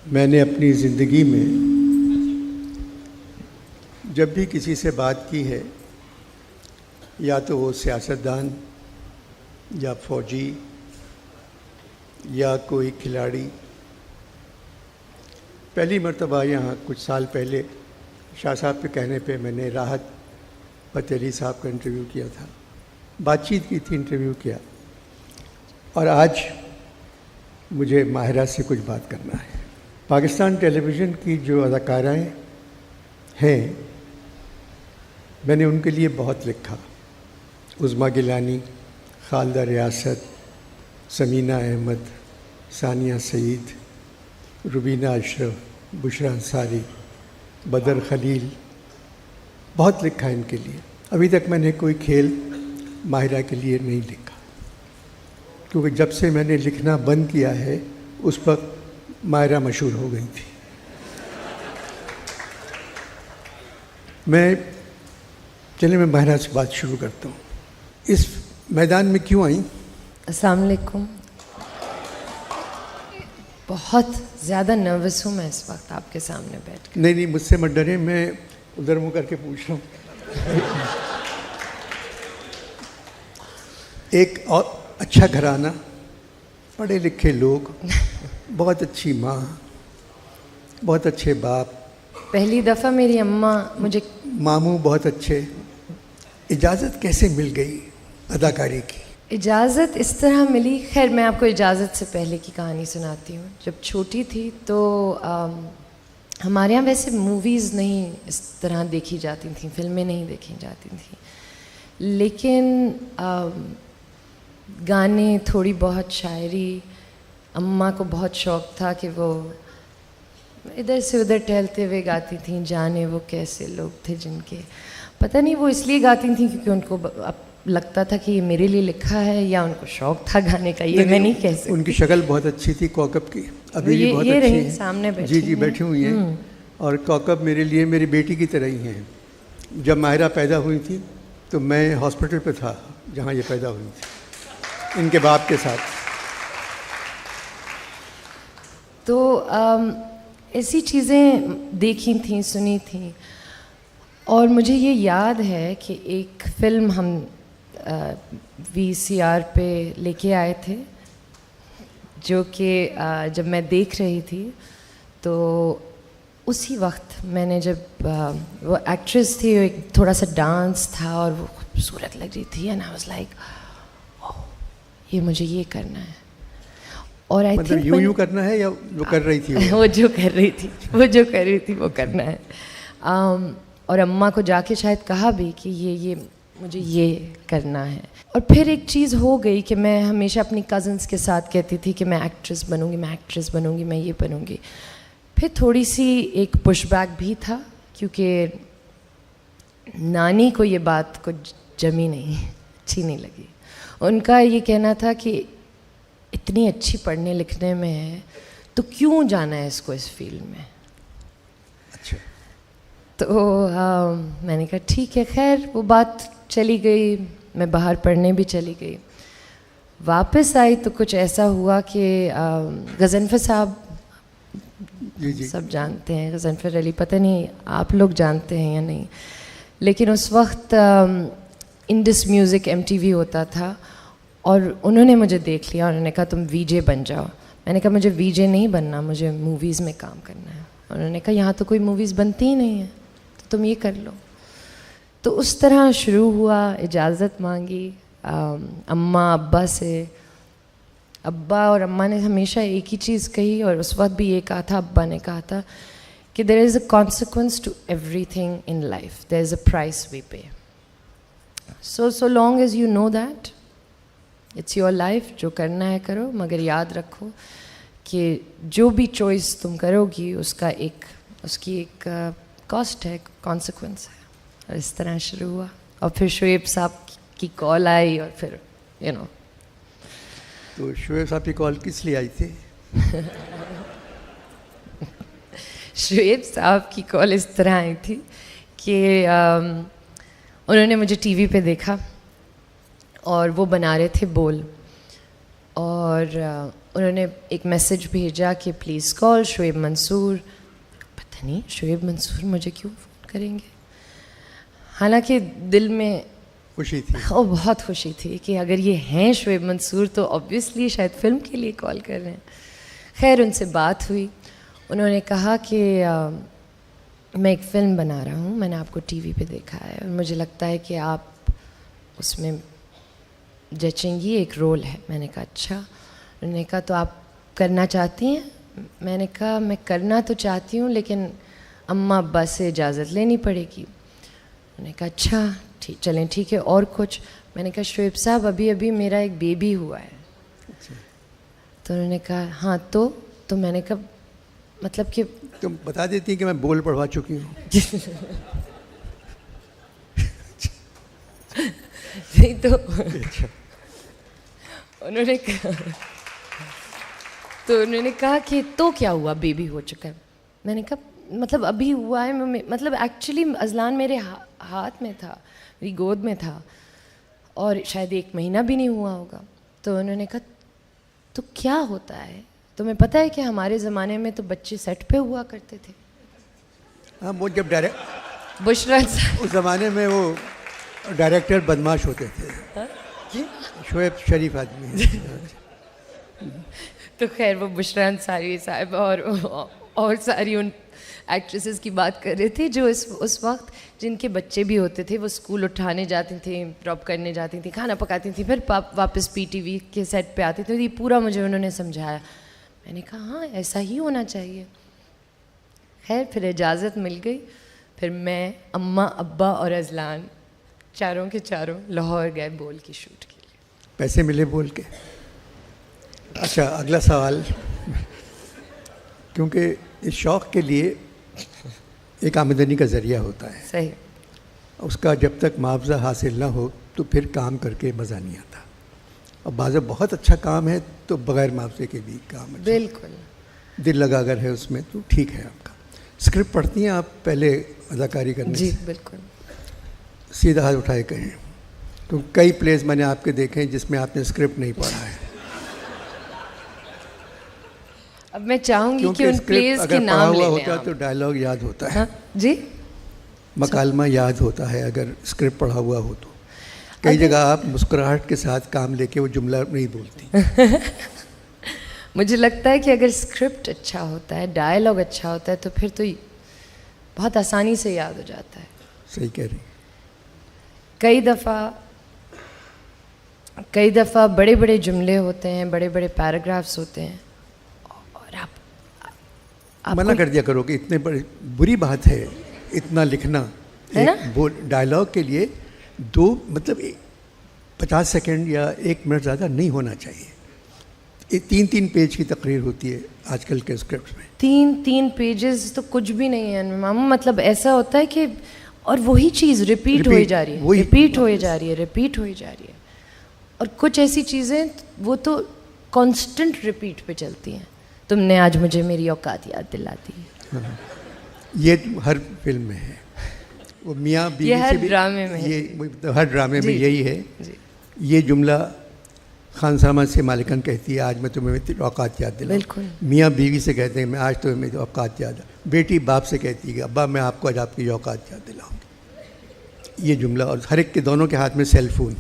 मैंने अपनी ज़िंदगी में जब भी किसी से बात की है, या तो वो सियासतदान या फौजी या कोई खिलाड़ी। पहली मर्तबा यहाँ कुछ साल पहले शाह साहब के कहने पे मैंने राहत फ़तेह साहब का इंटरव्यू किया था, बातचीत की थी, इंटरव्यू किया। और आज मुझे माहिरा से कुछ बात करना है। पाकिस्तान टेलीविज़न की जो अदाकाराएँ हैं, मैंने उनके लिए बहुत लिखा। उज़्मा गिलानी, खालदा रियासत, समीना अहमद, सानिया सईद, रुबीना अशरफ, बुशरा अंसारी, बदर खलील, बहुत लिखा है इनके लिए। अभी तक मैंने कोई खेल माहिरा के लिए नहीं लिखा, क्योंकि जब से मैंने लिखना बंद किया है उस वक्त माहिरा मशहूर हो गई थी। मैं माहिरा से बात शुरू करता हूँ। इस मैदान में क्यों आई? अस्सलाम वालेकुम। बहुत ज़्यादा नर्वस हूँ मैं इस वक्त आपके सामने बैठ कर। नहीं, मुझसे मत डरें, मैं उधर मुँह करके पूछ रहा हूँ। एक और अच्छा घराना, पढ़े लिखे लोग, बहुत अच्छी माँ, बहुत अच्छे बाप, पहली दफ़ा मेरी अम्मा मुझे, मामू बहुत अच्छे। इजाज़त कैसे मिल गई अदाकारी की? इजाज़त इस तरह मिली। खैर, मैं आपको इजाज़त से पहले की कहानी सुनाती हूँ। जब छोटी थी तो हमारे यहाँ वैसे मूवीज़ नहीं इस तरह देखी जाती थी, फिल्में नहीं देखी जाती थी, लेकिन गाने, थोड़ी बहुत शायरी, अम्मा को बहुत शौक़ था कि वो इधर से उधर टहलते हुए गाती थी, जाने वो कैसे लोग थे जिनके, पता नहीं वो इसलिए गाती थी क्योंकि उनको लगता था कि ये मेरे लिए लिखा है या उनको शौक़ था गाने का, ये मैं नहीं कह सकती। उनकी शक्ल बहुत अच्छी थी कौकब की, अभी भी बहुत अच्छी है। सामने बैठी, जी बैठी हुई हैं। और कौकब मेरे लिए मेरी बेटी की तरह ही हैं। जब माहिरा पैदा हुई थी तो मैं हॉस्पिटल पे था जहाँ ये पैदा हुई थी, इनके बाप के साथ। तो ऐसी चीज़ें देखी थी, सुनी थी। और मुझे ये याद है कि एक फ़िल्म हम VCR पे लेके आए थे, जो कि जब मैं देख रही थी तो उसी वक्त मैंने, जब वो एक्ट्रेस थी, एक थोड़ा सा डांस था और वो खूबसूरत लग रही थी, एंड आई वाज लाइक, ओह, ये मुझे ये करना है। और आई थिंक यूं करना है या वो कर रही थी? वो जो कर रही थी वो करना है। और अम्मा को जाके शायद कहा भी कि ये मुझे ये करना है। और फिर एक चीज़ हो गई कि मैं हमेशा अपनी कज़न्स के साथ कहती थी कि मैं एक्ट्रेस बनूँगी, मैं ये बनूँगी। फिर थोड़ी सी एक पुशबैक भी था, क्योंकि नानी को ये बात को जमी नहीं, अच्छी नहीं लगी। उनका ये कहना था कि इतनी अच्छी पढ़ने लिखने में है तो क्यों जाना है इसको इस फील्ड में। अच्छा। तो मैंने कहा ठीक है। खैर, वो बात चली गई, मैं बाहर पढ़ने भी चली गई। वापस आई तो कुछ ऐसा हुआ कि गज़नफ़र साहब, जी। सब जानते हैं गज़नफ़र अली, पता नहीं आप लोग जानते हैं या नहीं, लेकिन उस वक्त इंडस म्यूज़िक MTV होता था और उन्होंने मुझे देख लिया। उन्होंने कहा तुम VJ बन जाओ। मैंने कहा मुझे VJ नहीं बनना, मुझे मूवीज़ में काम करना है। उन्होंने कहा यहाँ तो कोई मूवीज़ बनती ही नहीं है, तो तुम ये कर लो। तो उस तरह शुरू हुआ। इजाज़त मांगी अम्मा अब्बा से। अब्बा और अम्मा ने हमेशा एक ही चीज़ कही, और उस वक्त भी ये कहा था, अब्बा ने कहा था कि there is a consequence to everything in life, there is a price we pay. So long as you know that it's your life, जो करना है करो, मगर याद रखो कि जो भी चॉइस तुम करोगी उसकी एक कॉस्ट है, कॉन्सिक्वेंस है। और इस तरह शुरू हुआ। और फिर शुएब साहब की कॉल आई, और फिर तो शुएब साहब की कॉल किस लिए आई थी? शुएब साहब की कॉल इस तरह आई थी कि उन्होंने मुझे TV पे देखा और वो बना रहे थे बोल, और उन्होंने एक मैसेज भेजा कि प्लीज़ कॉल शोएब मंसूर। पता नहीं शोएब मंसूर मुझे क्यों फ़ोन करेंगे, हालांकि दिल में खुशी थी, और बहुत खुशी थी कि अगर ये हैं शोएब मंसूर तो ऑब्वियसली शायद फ़िल्म के लिए कॉल कर रहे हैं। खैर उनसे बात हुई, उन्होंने कहा कि मैं एक फ़िल्म बना रहा हूँ, मैंने आपको टीवी पे देखा है और मुझे लगता है कि आप उसमें जचेंगी, एक रोल है। मैंने कहा अच्छा। उन्होंने कहा तो आप करना चाहती हैं? मैंने कहा मैं करना तो चाहती हूँ लेकिन अम्मा अब्बा से इजाज़त लेनी पड़ेगी। उन्होंने कहा अच्छा ठीक, चलें ठीक है, और कुछ? मैंने कहा शोएब साहब अभी अभी मेरा एक बेबी हुआ है। तो उन्होंने कहा हाँ तो मैंने कहा मतलब कि तुम बता देती कि मैं बोल पढ़वा चुकी हूँ। नहीं तो उन्होंने कहा कि तो क्या हुआ, बेबी हो चुका है? मैंने कहा मतलब अभी हुआ है, मतलब एक्चुअली अजलान मेरे हाथ में था, मेरी गोद में था और शायद 1 महीना भी नहीं हुआ होगा। तो उन्होंने कहा तो क्या होता है? तुम्हें पता है कि हमारे ज़माने में तो बच्चे सेट पे हुआ करते थे। हाँ, वो जब डायरेक्ट बुशरा उस ज़माने में वो डायरेक्टर बदमाश होते थे। शोएब शरीफ आदमी है। तो खैर वो बुशरा अंसारी साहब और सारी उन एक्ट्रेसेस की बात कर रहे थे जो उस वक्त जिनके बच्चे भी होते थे, वो स्कूल उठाने जाती थी, ड्रॉप करने जाती थी, खाना पकाती थी, फिर वापस पीटीवी के सेट पे आती थी। तो ये पूरा मुझे उन्होंने समझाया। मैंने कहा हाँ ऐसा ही होना चाहिए। खैर फिर इजाज़त मिल गई, फिर मैं, अम्मा, अब्बा और अजलान चारों के चारों लाहौर गए बोल की शूट के लिए। पैसे मिले बोल के? अच्छा, अगला सवाल, क्योंकि इस शौक़ के लिए एक आमदनी का ज़रिया होता है। सही। उसका जब तक मुआवजा हासिल ना हो तो फिर काम करके मज़ा नहीं आता। और बाज़ बहुत अच्छा काम है तो बग़ैर मुआवजे के भी काम अच्छा, बिल्कुल दिल लगा अगर है उसमें तो ठीक है। आपका स्क्रिप्ट पढ़ती हैं आप पहले अदाकारी करने जी से? बिल्कुल। सीधा हाथ उठाए कहें, तो कई प्लेस मैंने आपके देखे हैं जिसमें आपने स्क्रिप्ट नहीं पढ़ा है। अब मैं चाहूंगी कि उन प्लेस के नाम ले लें होता आप। तो डायलॉग याद होता है। हाँ? जी मकालमा याद होता है अगर स्क्रिप्ट पढ़ा हुआ हो तो। कई जगह आप मुस्कुराहट के साथ काम लेके वो जुमला नहीं बोलती। मुझे लगता है कि अगर स्क्रिप्ट अच्छा होता है, डायलॉग अच्छा होता है तो फिर तो बहुत आसानी से याद हो जाता है। सही कह रही। कई दफ़ा बड़े बड़े जुमले होते हैं, बड़े बड़े पैराग्राफ्स होते हैं और आप मना कर दिया करो कि इतने बड़ी बुरी बात है इतना लिखना। है ना? डायलॉग के लिए 50 सेकंड या 1 मिनट ज़्यादा नहीं होना चाहिए। 3 पेज की तकरीर होती है आजकल के स्क्रिप्ट में। 3 पेजेस तो कुछ भी नहीं है मामू। मतलब ऐसा होता है कि और वही चीज़ रिपीट हो जा रही है, रिपीट हो जा रही है। और कुछ ऐसी चीज़ें वो तो कांस्टेंट रिपीट पे चलती हैं। तुमने आज मुझे मेरी औकात याद दिला दी। हाँ, ये हर फिल्म में है। वो मियाँ बीवी हर से भी ड्रामे में है। ये हर ड्रामे में यही है। जी। ये जुमला खानसामा से मालिकन कहती है, आज मैं तुम्हें मेरी औकात याद दिलाऊं। बिल्कुल। मियाँ बीवी से कहते हैं मैं आज तुम्हें मेरी औकात याद। बेटी बाप से कहती है अब्बा मैं आपको आज आपकी औकात याद दिलाऊंगी। ये जुमला, और हर एक के दोनों के हाथ में सेल फोन।